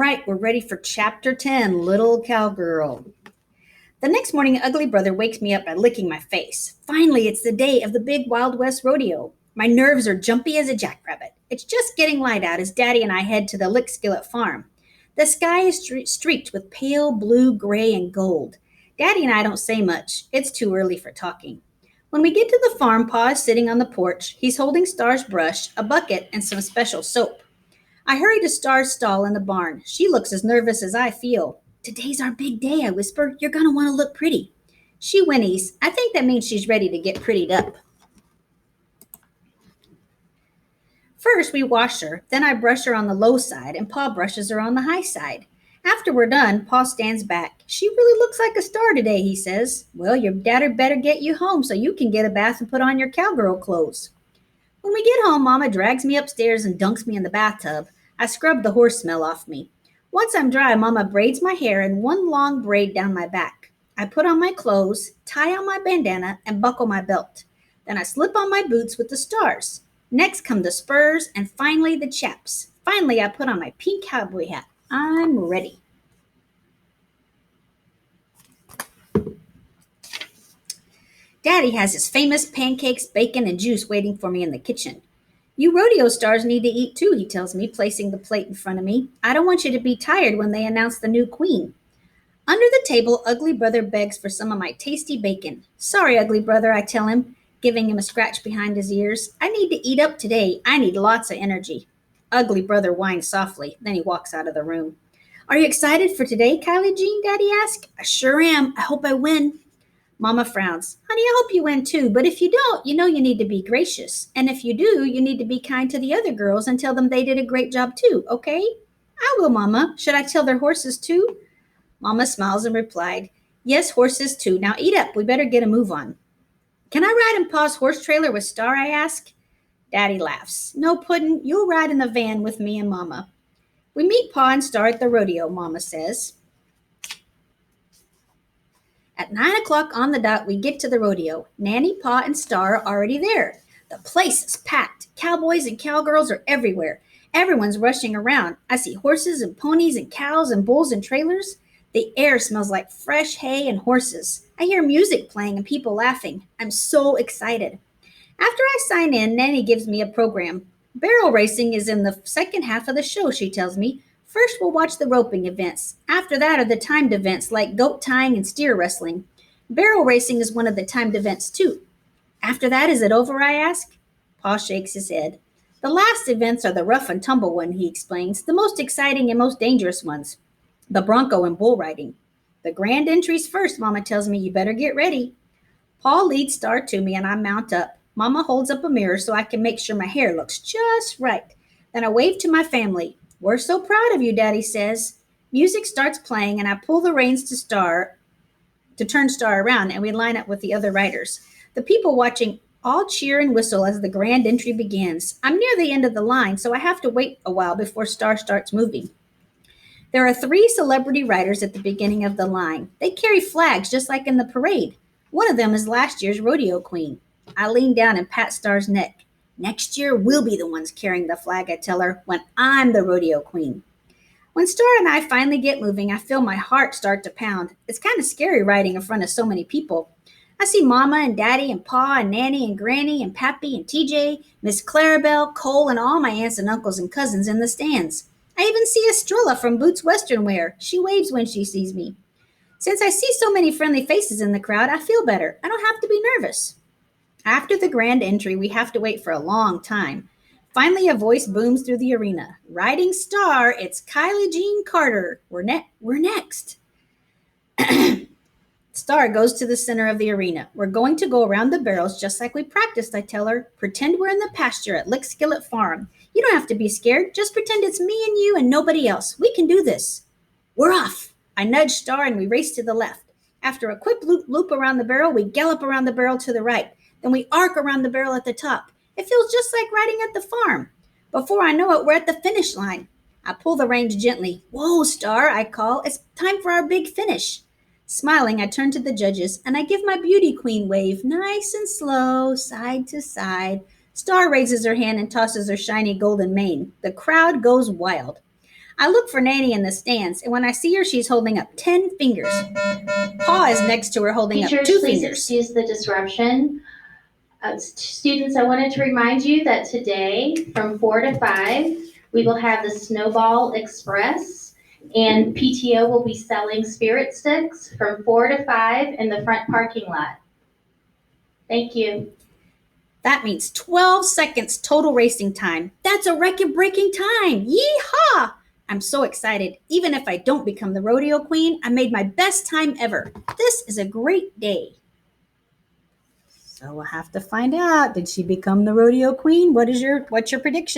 right, we're ready for Chapter 10, Little Cowgirl. The next morning, Ugly Brother wakes me up by licking my face. Finally, it's the day of the big Wild West rodeo. My nerves are jumpy as a jackrabbit. It's just getting light out as Daddy and I head to the Lick Skillet farm. The sky is streaked with pale blue, gray, and gold. Daddy and I don't say much. It's too early for talking. When we get to the farm, Pa is sitting on the porch. He's holding Star's brush, a bucket, and some special soap. I hurry to Star's stall in the barn. She looks as nervous as I feel. Today's our big day, I whisper. You're going to want to look pretty. She whinnies. I think that means she's ready to get prettied up. First, we wash her, then I brush her on the low side, and Pa brushes her on the high side. After we're done, Pa stands back. She really looks like a star today, he says. Well, your dad'd better get you home so you can get a bath and put on your cowgirl clothes. When we get home, Mama drags me upstairs and dunks me in the bathtub. I scrub the horse smell off me. Once I'm dry, Mama braids my hair in one long braid down my back. I put on my clothes, tie on my bandana, and buckle my belt. Then I slip on my boots with the stars. Next come the spurs, and finally the chaps. Finally, I put on my pink cowboy hat. I'm ready. Daddy has his famous pancakes, bacon, and juice waiting for me in the kitchen. You rodeo stars need to eat too, he tells me, placing the plate in front of me. I don't want you to be tired when they announce the new queen. Under the table, Ugly Brother begs for some of my tasty bacon. Sorry, Ugly Brother, I tell him, giving him a scratch behind his ears. I need to eat up today. I need lots of energy. Ugly Brother whines softly. Then he walks out of the room. Are you excited for today, Kylie Jean? Daddy asks. I sure am. I hope I win. Mama frowns. Honey, I hope you win too, but if you don't, you know you need to be gracious. And if you do, you need to be kind to the other girls and tell them they did a great job too, okay? I will, Mama. Should I tell their horses too? Mama smiles and replied, Yes, horses too. Now eat up. We better get a move on. Can I ride in Pa's horse trailer with Star, I ask? Daddy laughs. No, Puddin', you'll ride in the van with me and Mama. We meet Pa and Star at the rodeo, Mama says. At 9 o'clock on the dot, we get to the rodeo. Nanny, Pa, and Star are already there. The place is packed. Cowboys and cowgirls are everywhere. Everyone's rushing around. I see horses and ponies and cows and bulls and trailers. The air smells like fresh hay and horses. I hear music playing and people laughing. I'm so excited. After I sign in, Nanny gives me a program. Barrel racing is in the second half of the show, she tells me. First, we'll watch the roping events. After that are the timed events like goat tying and steer wrestling. Barrel racing is one of the timed events too. After that, is it over, I ask? Pa shakes his head. The last events are the rough and tumble one, he explains, the most exciting and most dangerous ones. The bronco and bull riding. The grand entries first, Mama tells me. You better get ready. Pa leads Star to me and I mount up. Mama holds up a mirror so I can make sure my hair looks just right. Then I wave to my family. We're so proud of you, Daddy says. Music starts playing and I pull the reins to turn Star around and we line up with the other riders. The people watching all cheer and whistle as the grand entry begins. I'm near the end of the line, so I have to wait a while before Star starts moving. There are 3 celebrity riders at the beginning of the line. They carry flags just like in the parade. One of them is last year's rodeo queen. I lean down and pat Star's neck. Next year, we'll be the ones carrying the flag, I tell her, when I'm the rodeo queen. When Star and I finally get moving, I feel my heart start to pound. It's kind of scary riding in front of so many people. I see Mama and Daddy and Pa and Nanny and Granny and Pappy and TJ, Miss Clarabelle, Cole, and all my aunts and uncles and cousins in the stands. I even see Estrella from Boots Western Wear. She waves when she sees me. Since I see so many friendly faces in the crowd, I feel better. I don't have to be nervous. After the grand entry, we have to wait for a long time. Finally, a voice booms through the arena. Riding Star, it's Kylie Jean Carter. We're next. Star goes to the center of the arena. We're going to go around the barrels just like we practiced, I tell her. Pretend we're in the pasture at Lick Skillet Farm. You don't have to be scared. Just pretend it's me and you and nobody else. We can do this. We're off. I nudge Star and we race to the left. After a quick loop around the barrel, we gallop around the barrel to the right. Then we arc around the barrel at the top. It feels just like riding at the farm. Before I know it, we're at the finish line. I pull the reins gently. Whoa, Star, I call. It's time for our big finish. Smiling, I turn to the judges and I give my beauty queen wave, nice and slow, side to side. Star raises her hand and tosses her shiny golden mane. The crowd goes wild. I look for Nanny in the stands, and when I see her, she's holding up 10 fingers. Pa is next to her holding up Teachers, 2 please fingers. excuse the disruption. Students, I wanted to remind you that today from 4 to 5, we will have the Snowball Express, and PTO will be selling spirit sticks from 4 to 5 in the front parking lot. Thank you. That means 12 seconds total racing time. That's a record-breaking time. Yeehaw! I'm so excited. Even if I don't become the rodeo queen, I made my best time ever. This is a great day. So we'll have to find out. Did she become the rodeo queen? What's your prediction?